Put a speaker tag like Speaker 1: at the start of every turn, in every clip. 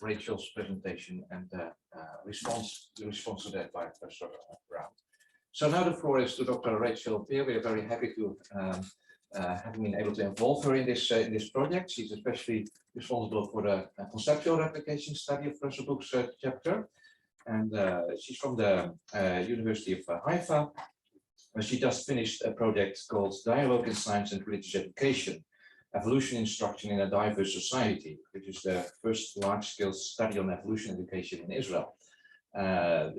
Speaker 1: Rachel's presentation and the response to that by Professor Brown. So now the floor is to Dr. Rachel Pear. We are very happy to have been able to involve her in this project. She's especially responsible for the conceptual replication study of Professor Brook's chapter. And she's from the University of Haifa. She just finished a project called Dialogue in Science and Religious Education, Evolution Instruction in a Diverse Society, which is the first large-scale study on evolution education in Israel.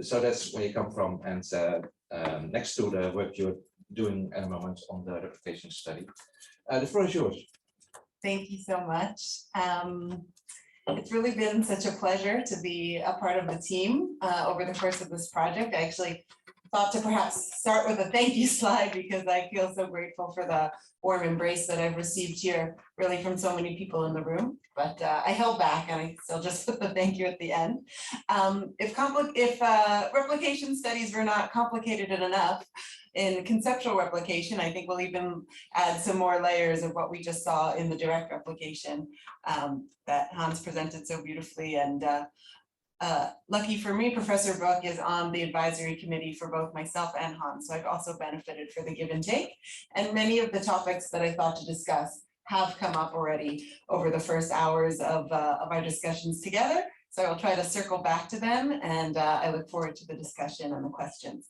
Speaker 1: So that's where you come from, and next to the work you're doing at the moment on the replication study. The floor is yours.
Speaker 2: Thank you so much. It's really been such a pleasure to be a part of the team over the course of this project. I actually thought to perhaps start with a thank you slide because I feel so grateful for the warm embrace that I've received here, really from so many people in the room. But I held back and I still just put the thank you at the end. If replication studies were not complicated enough, in conceptual replication, I think we'll even add some more layers of what we just saw in the direct replication that Hans presented so beautifully. And lucky for me, Professor Brook is on the advisory committee for both myself and Hans, so I've also benefited for the give and take. And many of the topics that I thought to discuss have come up already over the first hours of our discussions together. So I'll try to circle back to them, and I look forward to the discussion and the questions.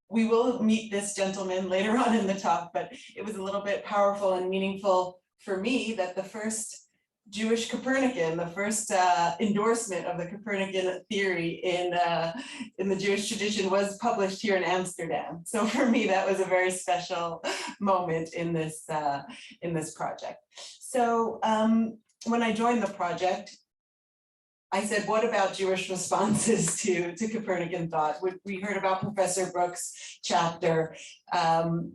Speaker 2: We will meet this gentleman later on in the talk, but it was a little bit powerful and meaningful for me that the first Jewish Copernican, the first endorsement of the Copernican theory in the Jewish tradition was published here in Amsterdam. So for me, that was a very special moment in this project. So when I joined the project, I said, what about Jewish responses to Copernican thought? We heard about Professor Brook's chapter.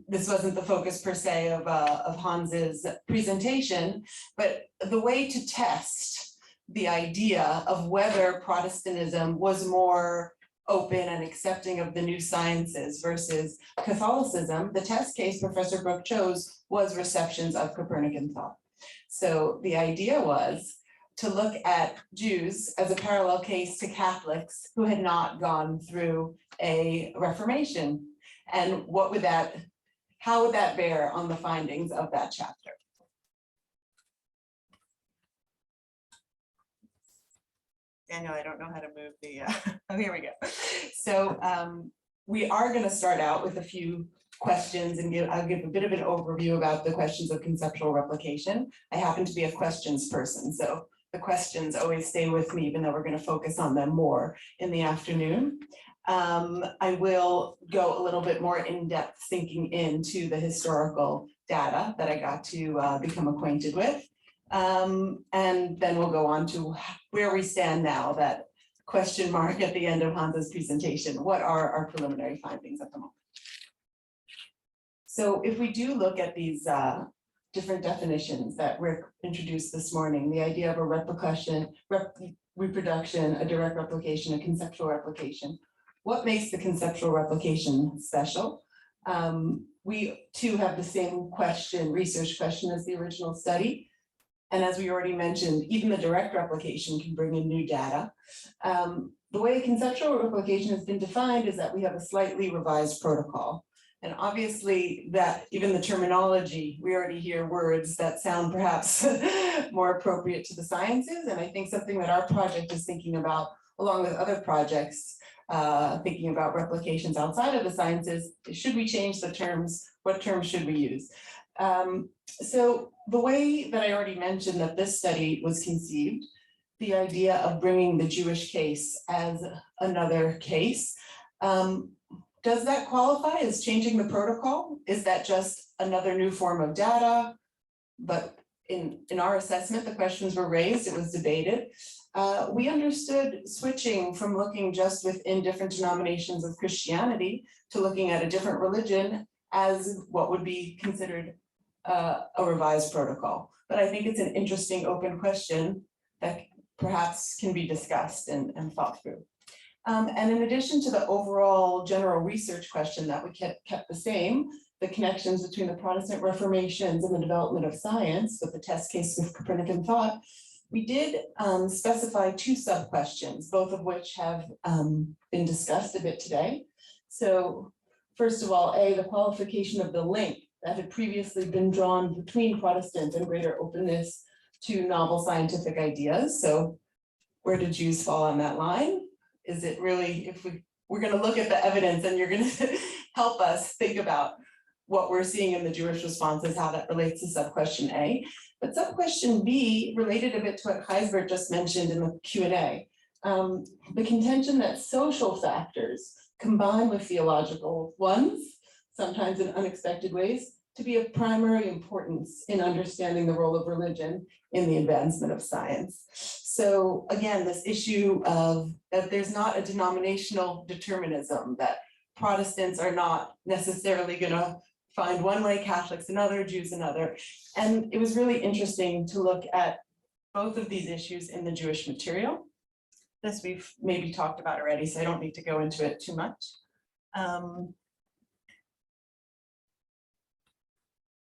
Speaker 2: This wasn't the focus per se of Hans's presentation, but the way to test the idea of whether Protestantism was more open and accepting of the new sciences versus Catholicism, the test case Professor Brook chose was receptions of Copernican thought. So the idea was to look at Jews as a parallel case to Catholics who had not gone through a Reformation. And how would that bear on the findings of that chapter? Daniel, I don't know how to move the, oh, here we go. So we are going to start out with a few questions and I'll give a bit of an overview about the questions of conceptual replication. I happen to be a questions person, so the questions always stay with me, even though we're going to focus on them more in the afternoon. I will go a little bit more in depth thinking into the historical data that I got to become acquainted with. And then we'll go on to where we stand now, that question mark at the end of Hans's presentation. What are our preliminary findings at the moment? So if we do look at these different definitions that Rick introduced this morning, the idea of a replication, reproduction, a direct replication, a conceptual replication, what makes the conceptual replication special? We too have the same question, research question as the original study. And as we already mentioned, even the direct replication can bring in new data. The way conceptual replication has been defined is that we have a slightly revised protocol. And obviously that even the terminology, we already hear words that sound perhaps more appropriate to the sciences. And I think something that our project is thinking about, along with other projects, thinking about replications outside of the sciences, should we change the terms? What terms should we use? So the way that I already mentioned that this study was conceived, the idea of bringing the Jewish case as another case, does that qualify as changing the protocol? Is that just another new form of data? But in our assessment, the questions were raised, it was debated. We understood switching from looking just within different denominations of Christianity to looking at a different religion as what would be considered a revised protocol. But I think it's an interesting open question that perhaps can be discussed and thought through. And in addition to the overall general research question that we kept the same, the connections between the Protestant Reformations and the development of science with the test case of Copernican thought, We did specify 2 sub-questions, both of which have been discussed a bit today. So first of all, A, the qualification of the link that had previously been drawn between Protestants and greater openness to novel scientific ideas. So where do Jews fall on that line? Is it really, if we're going to look at the evidence and you're going to help us think about what we're seeing in the Jewish responses, how that relates to sub-question A. But sub-question B related a bit to what Gijsbert just mentioned in the Q&A. The contention that social factors combine with theological ones, sometimes in unexpected ways, to be of primary importance in understanding the role of religion in the advancement of science. So again, this issue of that there's not a denominational determinism, that Protestants are not necessarily going to find one way, Catholics another, Jews another. And it was really interesting to look at both of these issues in the Jewish material. This we've maybe talked about already, so I don't need to go into it too much.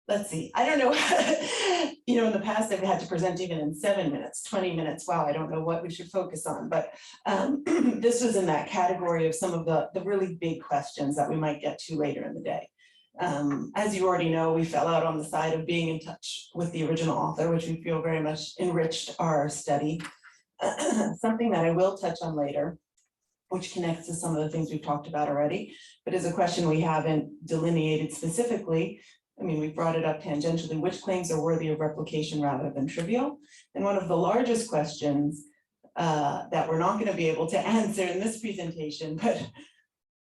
Speaker 2: Let's see, I don't know, in the past I've had to present even in 7 minutes, 20 minutes. Wow, I don't know what we should focus on, but this was in that category of some of the really big questions that we might get to later in the day. As you already know, we fell out on the side of being in touch with the original author, which we feel very much enriched our study. Something that I will touch on later, which connects to some of the things we've talked about already, but is a question we haven't delineated specifically. I mean, we brought it up tangentially, which claims are worthy of replication rather than trivial. And one of the largest questions that we're not going to be able to answer in this presentation, but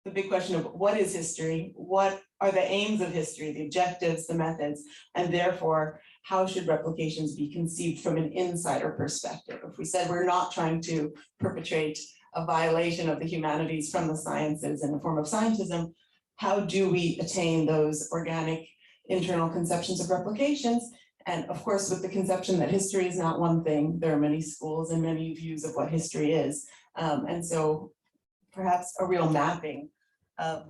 Speaker 2: the big question of what is history, what are the aims of history, the objectives, the methods, and therefore, how should replications be conceived from an insider perspective? If we said we're not trying to perpetrate a violation of the humanities from the sciences in the form of scientism, how do we attain those organic internal conceptions of replications? And of course, with the conception that history is not one thing, there are many schools and many views of what history is. And so perhaps a real mapping of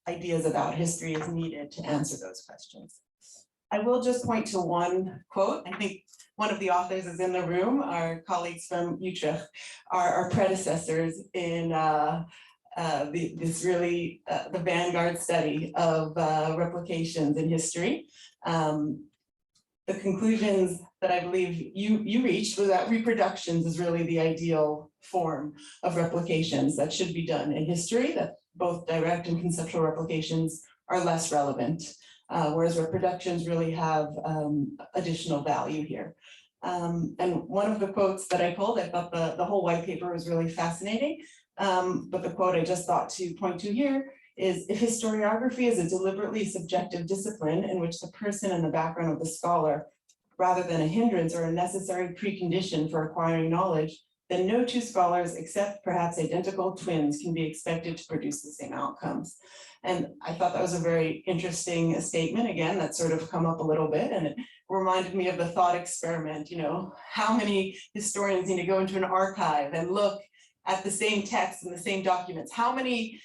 Speaker 2: ideas about history is needed to answer those questions. I will just point to one quote. I think one of the authors is in the room, our colleagues from Utrecht, our predecessors in the vanguard study of replications in history. The conclusions that I believe you reached was that reproductions is really the ideal form of replications that should be done in history, that both direct and conceptual replications are less relevant, whereas reproductions really have additional value here. And one of the quotes that I pulled, I thought the whole white paper was really fascinating, but the quote I just thought to point to here is, if historiography is a deliberately subjective discipline in which the person and the background of the scholar, rather than a hindrance or a necessary precondition for acquiring knowledge, then no 2 scholars, except perhaps identical twins, can be expected to produce the same outcomes. And I thought that was a very interesting statement, again, that sort of come up a little bit, and it reminded me of the thought experiment, how many historians need to go into an archive and look at the same text and the same documents, how many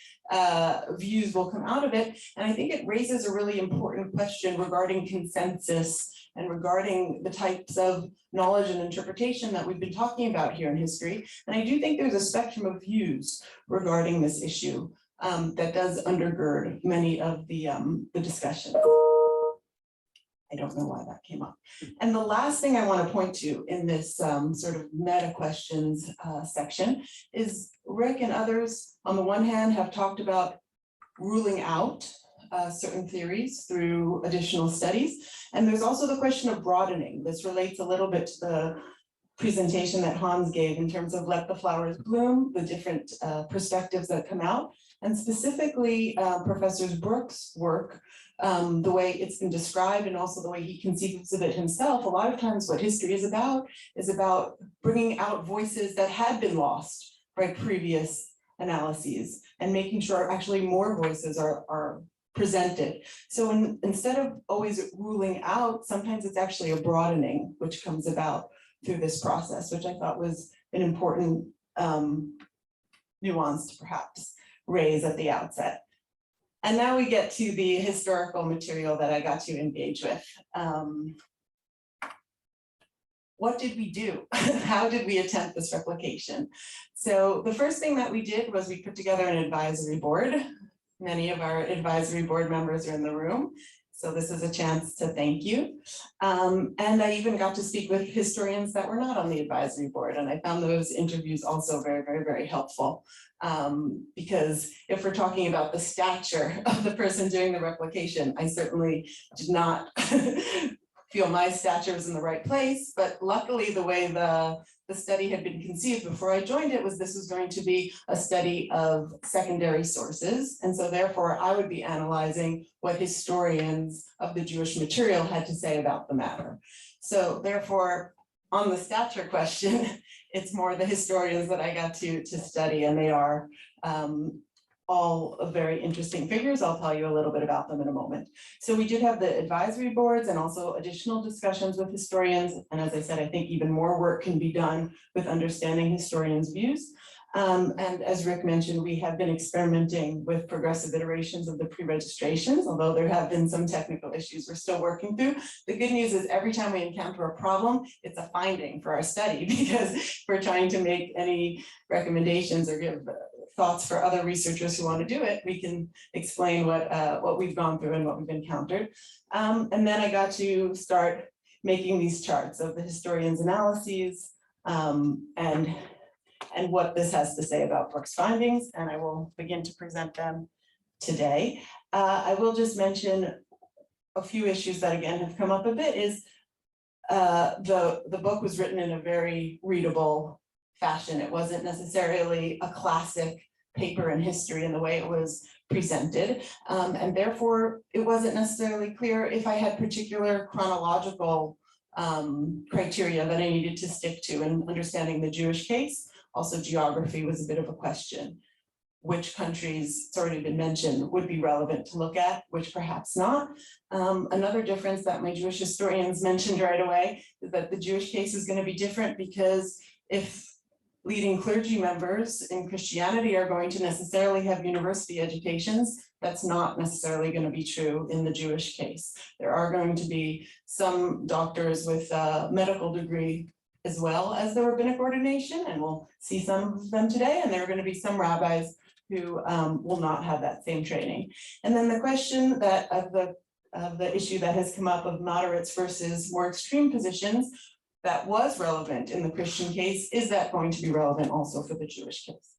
Speaker 2: views will come out of it. And I think it raises a really important question regarding consensus and regarding the types of knowledge and interpretation that we've been talking about here in history. And I do think there's a spectrum of views regarding this issue that does undergird many of the discussion. I don't know why that came up. And the last thing I want to point to in this sort of meta questions section is Rick and others, on the one hand, have talked about ruling out certain theories through additional studies. And there's also the question of broadening. This relates a little bit to the presentation that Hans gave in terms of Let the Flowers Bloom, the different perspectives that come out. And specifically, Professor Brooks' work, the way it's been described and also the way he conceives of it himself, a lot of times what history is about bringing out voices that had been lost by previous analyses and making sure actually more voices are presented. So instead of always ruling out, sometimes it's actually a broadening which comes about through this process, which I thought was an important nuance to perhaps raise at the outset. And now we get to the historical material that I got to engage with. what did we do? How did we attempt this replication? So the first thing that we did was we put together an advisory board. Many of our advisory board members are in the room, so this is a chance to thank you. And I even got to speak with historians that were not on the advisory board, and I found those interviews also very, very, very helpful. Because if we're talking about the stature of the person doing the replication, I certainly did not feel my stature was in the right place, but luckily the way the study had been conceived before I joined it was this was going to be a study of secondary sources. And so therefore I would be analyzing what historians of the Jewish material had to say about the matter. So therefore, on the stature question, it's more the historians that I got to study, and they are all very interesting figures. I'll tell you a little bit about them in a moment. So we did have the advisory boards and also additional discussions with historians. And as I said, I think even more work can be done with understanding historians' views. And as Rick mentioned, we have been experimenting with progressive iterations of the pre-registrations, although there have been some technical issues we're still working through. The good news is every time we encounter a problem, it's a finding for our study, because if we're trying to make any recommendations or give thoughts for other researchers who want to do it, we can explain what we've gone through and what we've encountered. And then I got to start making these charts of the historians' analyses and what this has to say about Brooks' findings, and I will begin to present them today. I will just mention a few issues that again have come up a bit. Is the book was written in a very readable fashion. It wasn't necessarily a classic paper in history in the way it was presented, and therefore it wasn't necessarily clear if I had particular chronological criteria that I needed to stick to in understanding the Jewish case. Also, geography was a bit of a question. Which countries, it's already been mentioned, would be relevant to look at, which perhaps not. Another difference that my Jewish historians mentioned right away is that the Jewish case is going to be different, because if leading clergy members in Christianity are going to necessarily have university educations, that's not necessarily going to be true in the Jewish case. There are going to be some doctors with a medical degree as well as the rabbinic ordination, and we'll see some of them today, and there are going to be some rabbis who will not have that same training. And then the question that of the issue that has come up of moderates versus more extreme positions that was relevant in the Christian case, is that going to be relevant also for the Jewish case?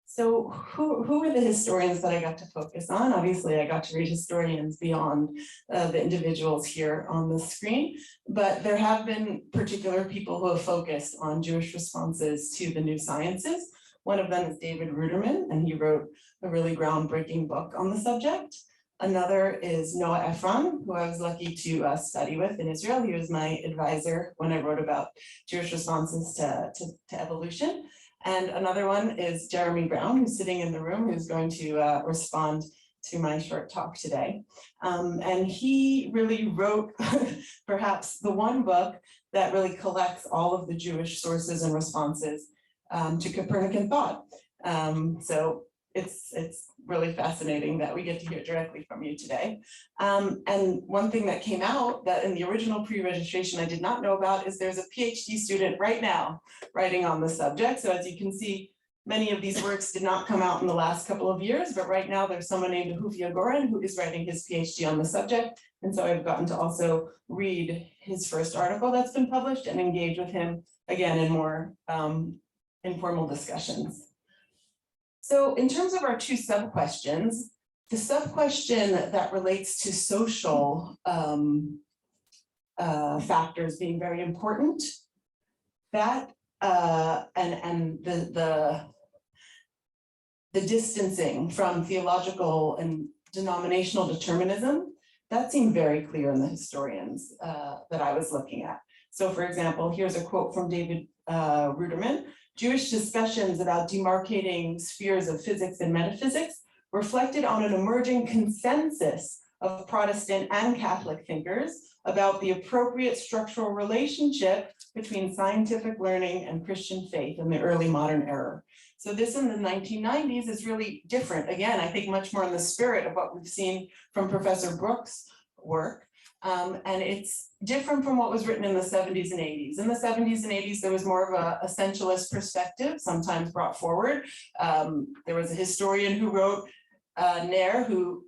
Speaker 2: So who are the historians that I got to focus on? Obviously, I got to read historians beyond the individuals here on the screen, but there have been particular people who have focused on Jewish responses to the new sciences. One of them is David Ruderman, and he wrote a really groundbreaking book on the subject. Another is Noah Ephron, who I was lucky to study with in Israel. He was my advisor when I wrote about Jewish responses to evolution. And another one is Jeremy Brown, who's sitting in the room, who's going to respond to my short talk today. And he really wrote perhaps the one book that really collects all of the Jewish sources and responses to Copernican thought. So it's really fascinating that we get to hear directly from you today. And one thing that came out that in the original pre-registration I did not know about is there's a PhD student right now writing on the subject. So as you can see, many of these works did not come out in the last couple of years, but right now there's someone named Hufia Goren who is writing his PhD on the subject. And so I've gotten to also read his first article that's been published and engage with him again in more informal discussions. So in terms of our two sub-questions, the sub-question that relates to social factors being very important, that and the distancing from theological and denominational determinism, that seemed very clear in the historians that I was looking at. So for example, here's a quote from David Ruderman. Jewish discussions about demarcating spheres of physics and metaphysics reflected on an emerging consensus of Protestant and Catholic thinkers about the appropriate structural relationship between scientific learning and Christian faith in the early modern era. So this in the 1990s is really different. Again, I think much more in the spirit of what we've seen from Professor Brooks' work. And it's different from what was written in the 70s and 80s. In the 70s and 80s, there was more of a essentialist perspective, sometimes brought forward. There was a historian who wrote, Nair, who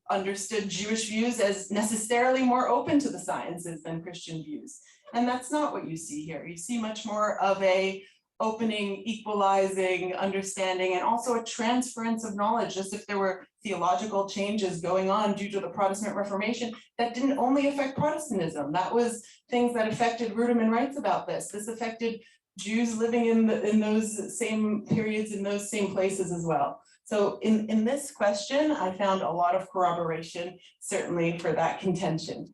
Speaker 2: understood Jewish views as necessarily more open to the sciences than Christian views. And that's not what you see here. You see much more of a opening, equalizing, understanding, and also a transference of knowledge, as if there were theological changes going on due to the Protestant Reformation that didn't only affect Protestantism. That was things that affected Ruderman writes about this. This affected Jews living in those same periods, in those same places as well. So in this question, I found a lot of corroboration, certainly for that contention.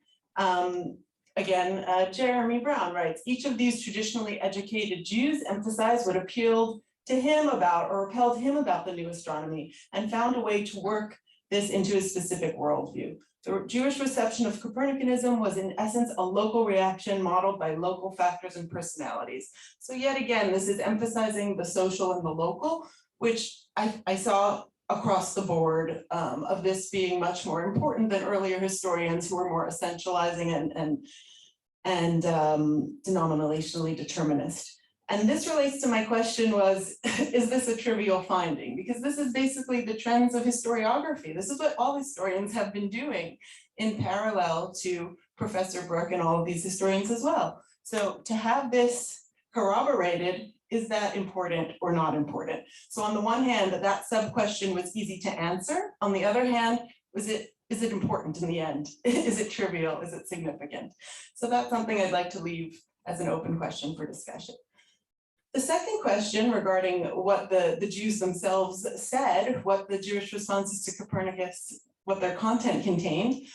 Speaker 2: Again, Jeremy Brown writes, each of these traditionally educated Jews emphasized what appealed to him about or repelled him about the new astronomy and found a way to work this into a specific worldview. The Jewish reception of Copernicanism was in essence a local reaction modeled by local factors and personalities. So yet again, this is emphasizing the social and the local, which I saw across the board of this being much more important than earlier historians who were more essentializing and denominationally determinist. And this relates to my question was, is this a trivial finding? Because this is basically the trends of historiography. This is what all historians have been doing in parallel to Professor Brooke and all of these historians as well. So to have this corroborated, is that important or not important? So on the one hand, that sub-question was easy to answer. On the other hand, is it important in the end? Is it trivial? Is it significant? So that's something I'd like to leave as an open question for discussion. The second question regarding what the Jews themselves said, what the Jewish responses to Copernicus, what their content contained,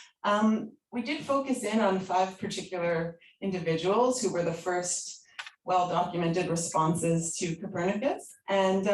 Speaker 2: we did focus in on 5 particular individuals who were the first well-documented responses to Copernicus. And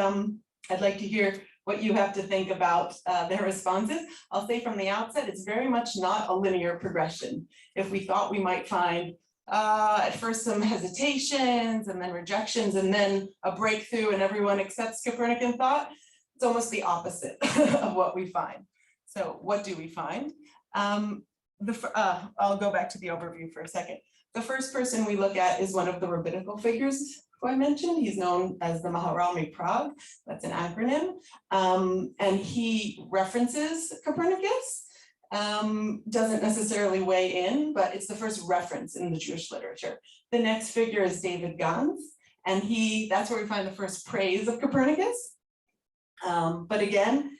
Speaker 2: I'd like to hear what you have to think about their responses. I'll say from the outset, it's very much not a linear progression. If we thought we might find at first some hesitations and then rejections and then a breakthrough and everyone accepts Copernican thought, it's almost the opposite of what we find. So what do we find? I'll go back to the overview for a second. The first person we look at is one of the rabbinical figures who I mentioned. He's known as the Maharal Prague. That's an acronym. And he references Copernicus. Doesn't necessarily weigh in, but it's the first reference in the Jewish literature. The next figure is David Gans, and that's where we find the first praise of Copernicus. But again,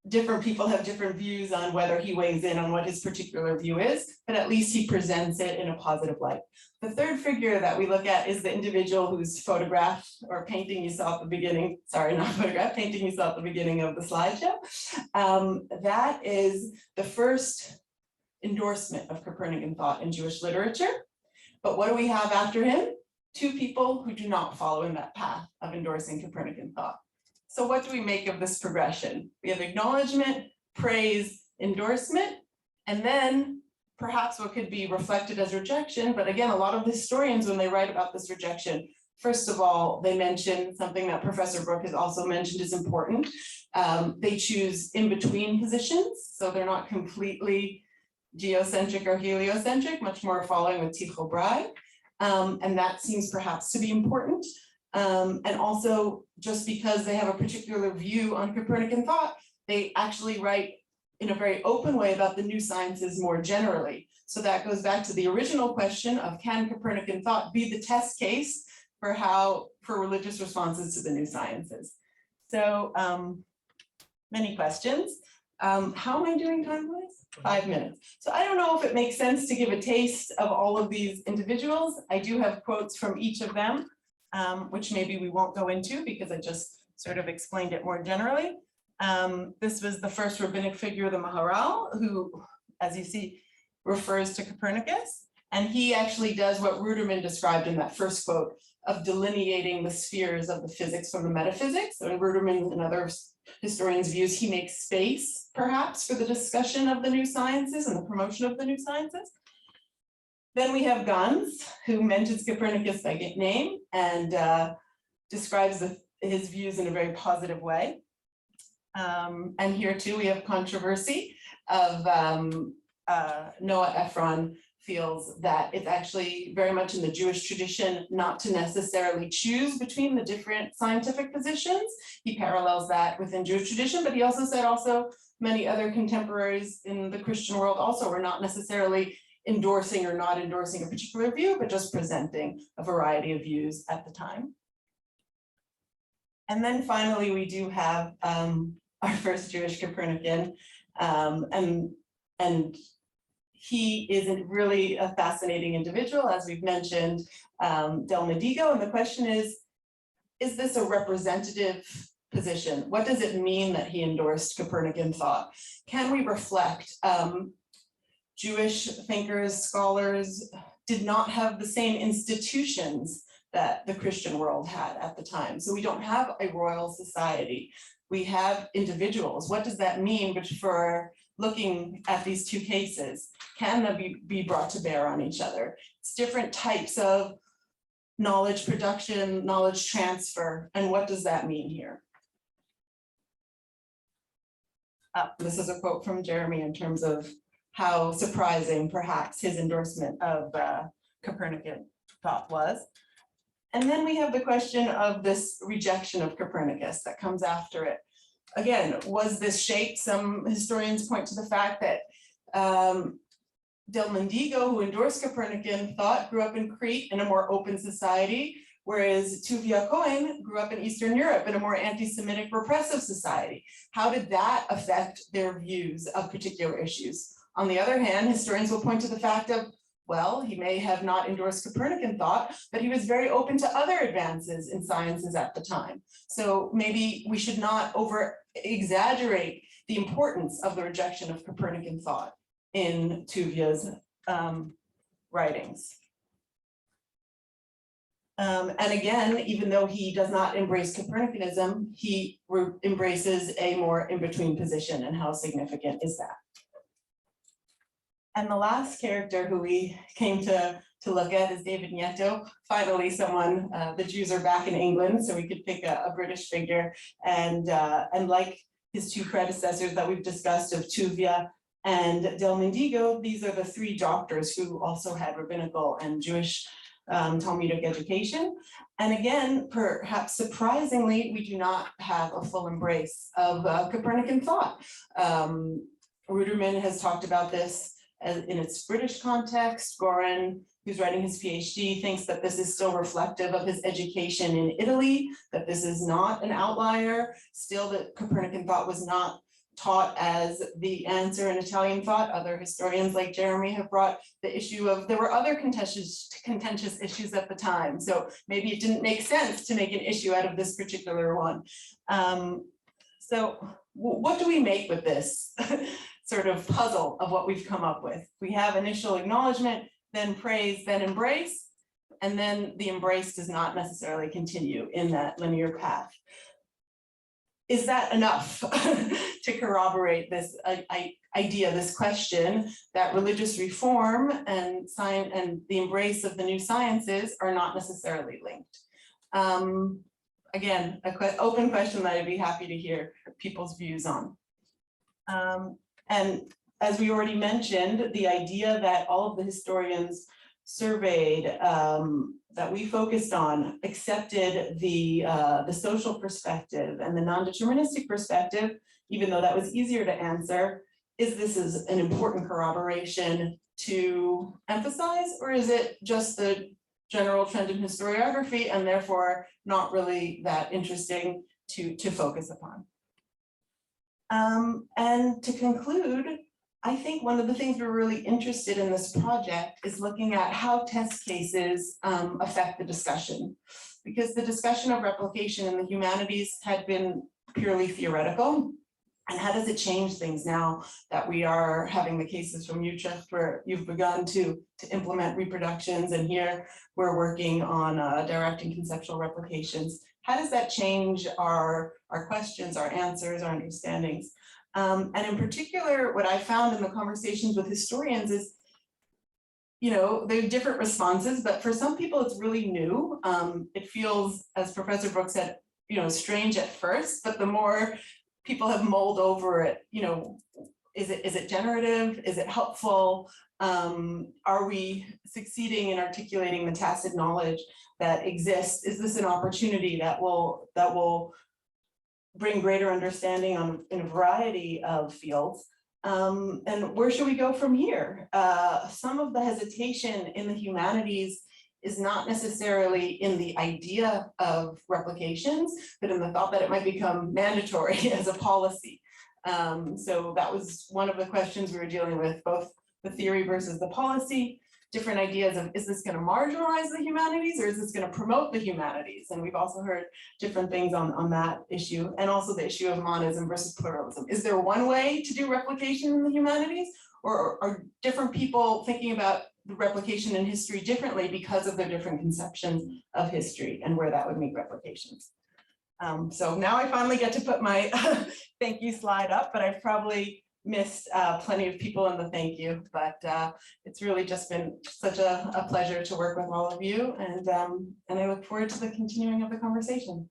Speaker 2: different people have different views on whether he weighs in on what his particular view is, but at least he presents it in a positive light. The third figure that we look at is the individual whose photograph or painting you saw at the beginning, sorry, not photograph, painting you saw at the beginning of the slideshow. That is the first endorsement of Copernican thought in Jewish literature. But what do we have after him? 2 people who do not follow in that path of endorsing Copernican thought. So what do we make of this progression? We have acknowledgement, praise, endorsement, and then perhaps what could be reflected as rejection. But again, a lot of historians, when they write about this rejection, first of all, they mention something that Professor Brooke has also mentioned is important. They choose in-between positions. So they're not completely geocentric or heliocentric, much more following with Tycho Brahe. And that seems perhaps to be important. And also, just because they have a particular view on Copernican thought, they actually write in a very open way about the new sciences more generally. So that goes back to the original question of, can Copernican thought be the test case for religious responses to the new sciences? So many questions. How am I doing time-wise? 5 minutes. So I don't know if it makes sense to give a taste of all of these individuals. I do have quotes from each of them, which maybe we won't go into because I just sort of explained it more generally. This was the first rabbinic figure, the Maharal, who, as you see, refers to Copernicus. And he actually does what Ruderman described in that first quote of delineating the spheres of the physics from the metaphysics. So in Ruderman and other historians' views, he makes space, perhaps, for the discussion of the new sciences and the promotion of the new sciences. Then we have Gans, who mentions Copernicus by name and describes his views in a very positive way. And here too, we have controversy of Noah Ephron feels that it's actually very much in the Jewish tradition not to necessarily choose between the different scientific positions. He parallels that within Jewish tradition, but he also said many other contemporaries in the Christian world also were not necessarily endorsing or not endorsing a particular view, but just presenting a variety of views at the time. And then finally, we do have our first Jewish Copernican, and he is really a fascinating individual, as we've mentioned, Del Medigo. And the question is this a representative position? What does it mean that he endorsed Copernican thought? Can we reflect? Jewish thinkers, scholars did not have the same institutions that the Christian world had at the time. So we don't have a royal society. We have individuals. What does that mean for looking at these two cases? Can they be brought to bear on each other? It's different types of knowledge production, knowledge transfer, and what does that mean here? This is a quote from Jeremy in terms of how surprising perhaps his endorsement of Copernican thought was. And then we have the question of this rejection of Copernicus that comes after it. Again, was this shaped? Some historians point to the fact that Del Mendigo, who endorsed Copernican thought, grew up in Crete in a more open society, whereas Tuvia Cohen grew up in Eastern Europe in a more anti-Semitic repressive society. How did that affect their views of particular issues? On the other hand, historians will point to the fact of, well, he may have not endorsed Copernican thought, but he was very open to other advances in sciences at the time. So maybe we should not over-exaggerate the importance of the rejection of Copernican thought in Tuvia's writings. And again, even though he does not embrace Copernicanism, he embraces a more in-between position, and how significant is that? And the last character who we came to look at is David Nieto. Finally, someone, the Jews are back in England, so we could pick a British figure. And like his two predecessors that we've discussed of Tuvia and Del Mendigo, these are the three doctors who also had rabbinical and Jewish Talmudic education. And again, perhaps surprisingly, we do not have a full embrace of Copernican thought. Ruderman has talked about this in its British context. Goran, who's writing his PhD, thinks that this is still reflective of his education in Italy, that this is not an outlier, still that Copernican thought was not taught as the answer in Italian thought. Other historians like Jeremy have brought the issue of, there were other contentious issues at the time. So maybe it didn't make sense to make an issue out of this particular one. So what do we make with this sort of puzzle of what we've come up with? We have initial acknowledgement, then praise, then embrace, and then the embrace does not necessarily continue in that linear path. Is that enough to corroborate this idea, this question that religious reform and science and the embrace of the new sciences are not necessarily linked? Again, an open question that I'd be happy to hear people's views on. And as we already mentioned, the idea that all of the historians surveyed that we focused on accepted the social perspective and the non-deterministic perspective, even though that was easier to answer. Is this an important corroboration to emphasize, or is it just the general trend in historiography and therefore not really that interesting to focus upon? And to conclude, I think one of the things we're really interested in this project is looking at how test cases affect the discussion, because the discussion of replication in the humanities had been purely theoretical. And how does it change things now that we are having the cases from Utrecht where you've begun to implement reproductions, and here we're working on direct and conceptual replications? How does that change our questions, our answers, our understandings? And in particular, what I found in the conversations with historians is, you know, there are different responses, but for some people it's really new. It feels, as Professor Brooks said, you know, strange at first, but the more people have mulled over it, you know, is it generative? Is it helpful? Are we succeeding in articulating the tacit knowledge that exists? Is this an opportunity that will bring greater understanding in a variety of fields? And where should we go from here? Some of the hesitation in the humanities is not necessarily in the idea of replications, but in the thought that it might become mandatory as a policy. So that was one of the questions we were dealing with, both the theory versus the policy, different ideas of, is this going to marginalize the humanities or is this going to promote the humanities? And we've also heard different things on that issue, and also the issue of monism versus pluralism. Is there one way to do replication in the humanities, or are different people thinking about the replication in history differently because of their different conceptions of history and where that would meet replications? So now I finally get to put my thank you slide up, but I've probably missed plenty of people in the thank you, but it's really just been such a pleasure to work with all of you, and I look forward to the continuing of the conversation.